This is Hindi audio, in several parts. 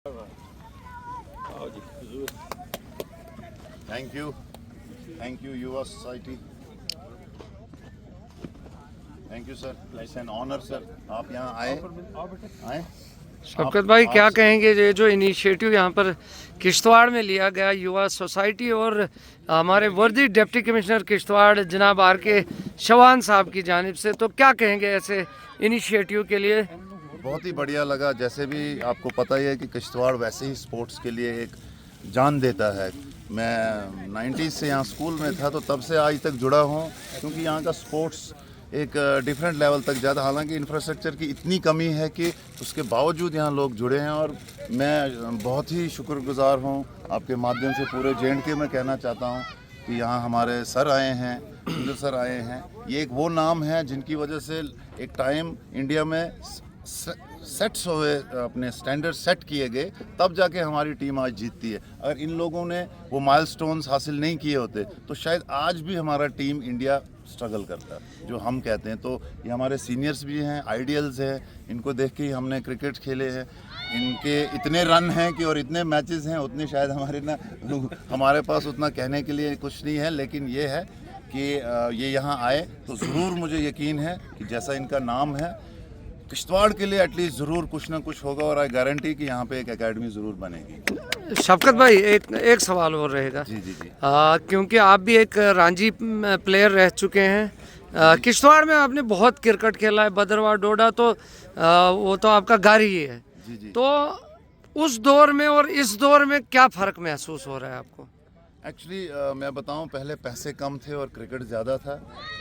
Thank you Yuva society. Thank you sir, it's an honour sir, आप यहाँ आए। शौकत भाई क्या कहेंगे ये जो इनिशिएटिव यहाँ पर किश्तवाड़ में लिया गया युवा सोसाइटी और हमारे वर्दी डिप्टी कमिश्नर किश्तवाड़ जनाब आर.के. शवान साहब की जानिब से, तो क्या कहेंगे ऐसे इनिशिएटिव के लिए? बहुत ही बढ़िया लगा। जैसे भी आपको पता ही है कि किश्तवाड़ वैसे ही स्पोर्ट्स के लिए एक जान देता है। मैं 90s से यहाँ स्कूल में था, तो तब से आज तक जुड़ा हूँ, क्योंकि यहाँ का स्पोर्ट्स एक डिफरेंट लेवल तक जाता। हालांकि इंफ्रास्ट्रक्चर की इतनी कमी है कि उसके बावजूद यहाँ लोग जुड़े हैं, और मैं बहुत ही शुक्रगुजार हूँ आपके माध्यम से पूरे J&K में कहना चाहता हूँ कि यहाँ हमारे सर आए हैं, इंदर सर आए हैं। ये एक वो नाम है जिनकी वजह से एक टाइम इंडिया में सेट्स हुए, अपने स्टैंडर्ड सेट किए गए, तब जाके हमारी टीम आज जीतती है। अगर इन लोगों ने वो माइलस्टोन्स हासिल नहीं किए होते तो शायद आज भी हमारा टीम इंडिया स्ट्रगल करता है, जो हम कहते हैं। तो ये हमारे सीनियर्स भी हैं, आइडियल्स हैं, इनको देख के ही हमने क्रिकेट खेले हैं। इनके इतने रन हैं कि और इतने मैचेस हैं, उतने शायद हमारे पास उतना कहने के लिए कुछ नहीं है, लेकिन ये है कि ये यहाँ आए तो ज़रूर मुझे यकीन है कि जैसा इनका नाम है, किश्तवाड़ के लिए एटलीस्ट ज़रूर कुछ ना कुछ होगा, और आई गारंटी कि यहाँ पे एक एकेडमी ज़रूर बनेगी। शौकत भाई एक सवाल और रहेगा। जी जी जी। क्योंकि आप भी एक रांझी प्लेयर रह चुके हैं, किश्तवाड़ में आपने बहुत क्रिकेट खेला है, बदरवा डोडा तो वो तो आपका घर ही है। जी जी। तो उस दौर में और इस दौर में क्या फ़र्क महसूस हो रहा है आपको? एक्चुअली मैं बताऊं, पहले पैसे कम थे और क्रिकेट ज़्यादा था।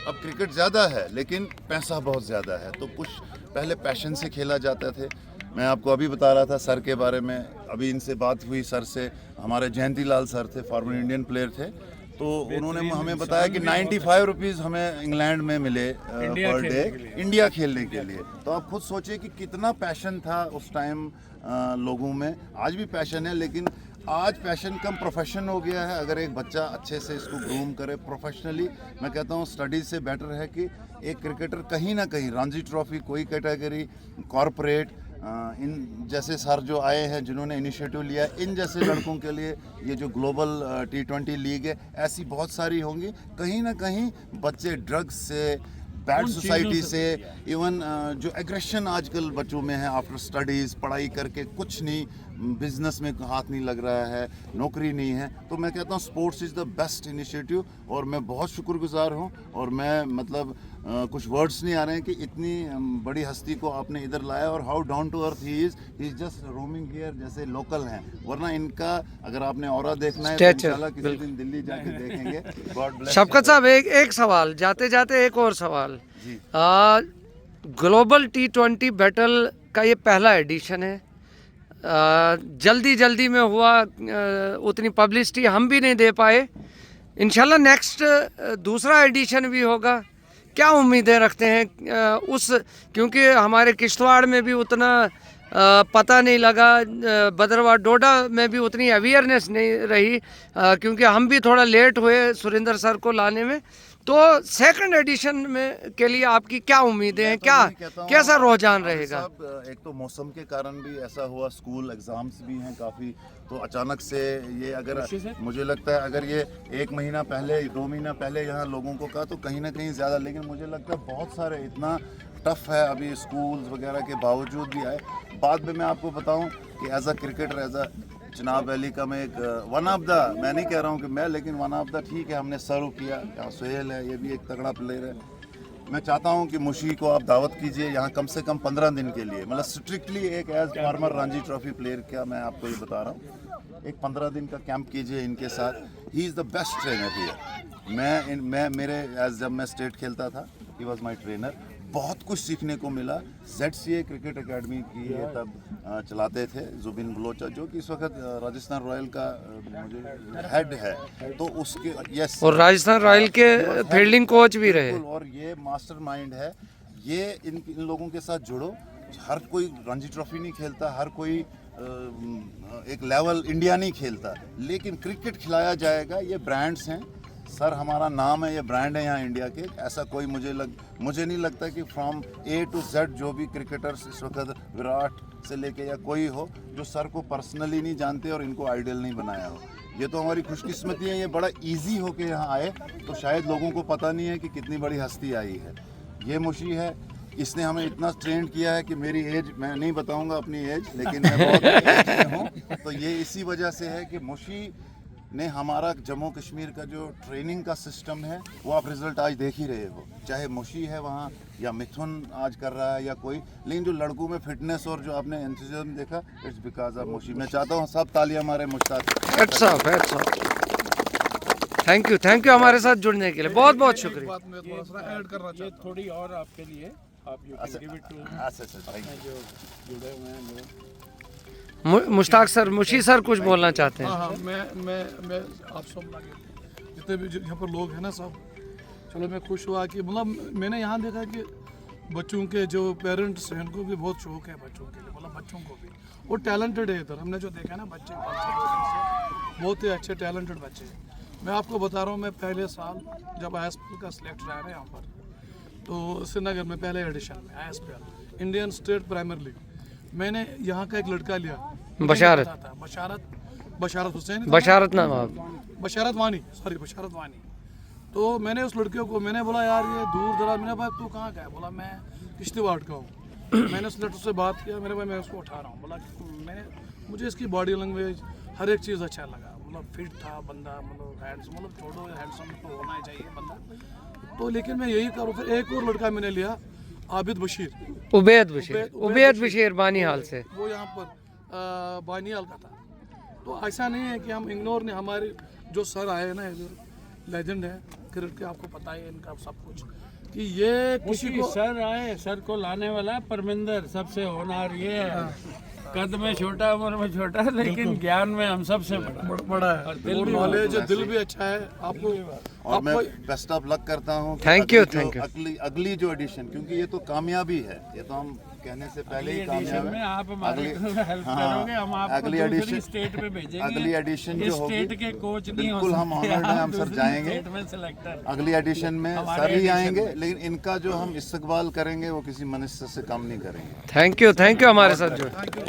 अब क्रिकेट ज़्यादा है लेकिन पैसा बहुत ज़्यादा है, तो कुछ पहले पैशन से खेला जाता थे। मैं आपको अभी बता रहा था सर के बारे में, अभी इनसे बात हुई सर से। हमारे जयंती लाल सर थे, फॉर्मर इंडियन प्लेयर थे, तो उन्होंने हमें बताया कि 95 रुपीज़ हमें इंग्लैंड में मिले पर डे इंडिया खेलने के लिए। तो आप खुद सोचिए कि कितना पैशन था उस टाइम लोगों में। आज भी पैशन है, लेकिन आज पैशन कम प्रोफेशन हो गया है। अगर एक बच्चा अच्छे से इसको ग्रूम करे प्रोफेशनली, मैं कहता हूँ स्टडीज से बेटर है कि एक क्रिकेटर कहीं ना कहीं रणजी ट्रॉफी, कोई कैटेगरी, कॉरपोरेट, इन जैसे सर जो आए हैं जिन्होंने इनिशिएटिव लिया, इन जैसे लड़कों के लिए ये जो ग्लोबल T20 लीग है, ऐसी बहुत सारी होंगी। कहीं ना कहीं बच्चे ड्रग्स से, बैड सोसाइटी से, इवन जो एग्रेशन आजकल बच्चों में है आफ्टर स्टडीज़, पढ़ाई करके कुछ नहीं, बिजनेस में हाथ नहीं लग रहा है, नौकरी नहीं है, तो मैं कहता हूँ sports is the best initiative, और मैं बहुत शुक्रगुजार हूँ। और मैं मतलब कुछ वर्ड्स नहीं आ रहे हैं कि इतनी बड़ी हस्ती को आपने इधर लाया, और how down to earth he is just roaming here, जैसे लोकल हैं। वरना इनका अगर आपने ऑरा देखना है तो इंशाल्लाह किसी दिन दिल्ली जाके देखेंगे। God bless. शौकत साहब एक सवाल, जाते जाते एक और सवाल। ग्लोबल T20 बैटल का ये पहला एडिशन है, जल्दी में हुआ, उतनी पब्लिसिटी हम भी नहीं दे पाए। इंशाल्लाह नेक्स्ट दूसरा एडिशन भी होगा, क्या उम्मीदें रखते हैं उस, क्योंकि हमारे किश्तवाड़ में भी उतना पता नहीं लगा, बदरवा डोडा में भी उतनी अवेयरनेस नहीं रही, क्योंकि हम भी थोड़ा लेट हुए सुरेंद्र सर को लाने में। तो सेकंड एडिशन में के लिए आपकी क्या उम्मीदें हैं, क्या कैसा रुझान रहेगा? एक तो मौसम के कारण भी ऐसा हुआ, स्कूल एग्जाम्स भी हैं काफ़ी, तो अचानक से ये, अगर मुझे लगता है अगर ये 1 महीना पहले, 2 महीना पहले यहाँ लोगों को कहा तो कहीं ना कहीं ज़्यादा, लेकिन मुझे लगता है बहुत सारे, इतना टफ है अभी स्कूल्स वगैरह के बावजूद भी आए। बाद में मैं आपको बताऊं कि as a cricketer, as a Chenab valley का मैं एक वन ऑफ द, मैं नहीं कह रहा हूं कि मैं, लेकिन वन ऑफ द, ठीक है हमने सर्व किया। यहाँ सुहेल है, ये भी एक तगड़ा प्लेयर है। मैं चाहता हूं कि मुशी को आप दावत कीजिए यहाँ कम से कम 15 दिन के लिए, मतलब स्ट्रिक्टली एक as former Ranji trophy player का मैं आपको ये बता रहा हूँ, एक 15 दिन का कैंप कीजिए इनके साथ। He is the best trainer here. मैं मेरे एज जब मैं स्टेट खेलता था, ही वॉज माई ट्रेनर। बहुत कुछ सीखने को मिला। ZCA क्रिकेट एकेडमी की ये तब चलाते थे जुबिन बलोचा, जो कि इस वक्त राजस्थान रॉयल का मुझे हेड है, तो उसके यस, और राजस्थान रॉयल के फील्डिंग कोच भी रहे, और ये मास्टरमाइंड है। ये इन लोगों के साथ जुड़ो। हर कोई रणजी ट्रॉफी नहीं खेलता, हर कोई एक लेवल इंडिया नहीं खेलता, लेकिन क्रिकेट खिलाया जाएगा। ये ब्रांड्स हैं सर, हमारा नाम है, ये ब्रांड है यहाँ इंडिया के। ऐसा कोई मुझे नहीं लगता कि फ्रॉम A to Z जो भी क्रिकेटर्स इस वक्त, विराट, से लेके या कोई हो जो सर को पर्सनली नहीं जानते और इनको आइडल नहीं बनाया हो। ये तो हमारी खुशकिस्मती है, ये बड़ा इजी होके यहाँ आए, तो शायद लोगों को पता नहीं है कि कितनी बड़ी हस्ती आई है। ये मुशी है, इसने हमें इतना ट्रेंड किया है कि मेरी एज मैं नहीं बताऊंगा अपनी एज, लेकिन मैं बहुत एज में हूँ। तो ये इसी वजह से है कि मुशी ने हमारा जम्मू कश्मीर का जो ट्रेनिंग का सिस्टम है वो आप रिजल्ट आज देख ही रहे हो, चाहे मुशी है वहाँ या मिथुन आज कर रहा है या कोई, लेकिन जो लड़कों में फिटनेस और जो आपने एंथुसियाज्म देखा, इट्स बिकॉज ऑफ मुशी। मैं चाहता हूँ सब तालियां हमारे Mushtaq. Heads of, heads of. Thank you हमारे साथ जुड़ने के लिए, बहुत बहुत शुक्रिया। बात में थोड़ा सा ऐड करना चाहता हूँ। थोड़ी और आपके लिए आप you can give it to thank you. जो जुड़े हुए हैं लोग। मुश्ताक सर, मुशी सर कुछ बोलना चाहते हैं। हाँ हाँ, मैं आप सब लगे जितने भी यहाँ पर लोग हैं ना सब, चलो मैं खुश हुआ कि मतलब मैंने यहाँ देखा कि बच्चों के जो पेरेंट्स हैं उनको भी बहुत शौक है बच्चों के लिए, मतलब बच्चों को भी वो टैलेंटेड है इधर। हमने जो देखा ना बच्चे बहुत ही अच्छे टैलेंटेड बच्चे हैं। मैं आपको बता रहा हूँ, मैं पहले साल जब ISPL का सिलेक्ट रहा है यहाँ पर, तो श्रीनगर में पहले एडिशन में ISPL Indian state primary league, मैंने यहाँ का एक लड़का लिया, बशारत हुसैन, बशारत नाम आप। बशारत वानी। तो मैंने उस लड़के को मैंने बोला यार ये दूर दराज, मैंने भाई तू कहाँ का है? बोला मैं किश्तवाड़ का हूँ। मैंने उस लड़के से बात किया, मेरे भाई मैं उसको उठा रहा हूँ। बोला मुझे इसकी बॉडी लैंग्वेज हर एक चीज़ अच्छा लगा, मतलब फिट था बंदा, मतलब छोड़ो हैंडसम तो होना ही चाहिए बंदा। तो लेकिन मैं यही करूँ। फिर एक और लड़का मैंने लिया, आबिद बशीर, उबैद बशीर बानीहाल से, वो यहाँ पर बानीहाल का था। तो ऐसा नहीं है कि हम इग्नोर नहीं, हमारे जो सर आए ना इधर लेजेंड है क्रिकेट के, आपको पता है इनका सब कुछ, कि ये किसी को सर आए, सर को लाने वाला परमिंदर सबसे होनहार ये है। कद में छोटा, उम्र में छोटा, लेकिन ज्ञान में हम सबसे बड़ा है और नॉलेज है, दिल भी अच्छा है। आपको और मैं बेस्ट ऑफ लक करता हूँ। Thank you, अगली जो एडिशन, क्योंकि ये तो कामयाबी है, ये तो हम कहने से पहले ही कामयाब में है। आप हमारी हेल्प करोगे, हम आपको अगली दूसरी एडिशन स्टेट में भेजेंगे। अगली एडिशन जो होगी, स्टेट के कोच नहीं हो बिल्कुल हम ऑनर्ड हैं, हम सर दूसरी जाएंगे। स्टेट में सिलेक्टर अगली एडिशन में सर ही आएंगे, लेकिन इनका जो हम इस्तकबाल करेंगे वो किसी मनुष्य से कम नहीं करेंगे। थैंक यू हमारे साथ जुड़े।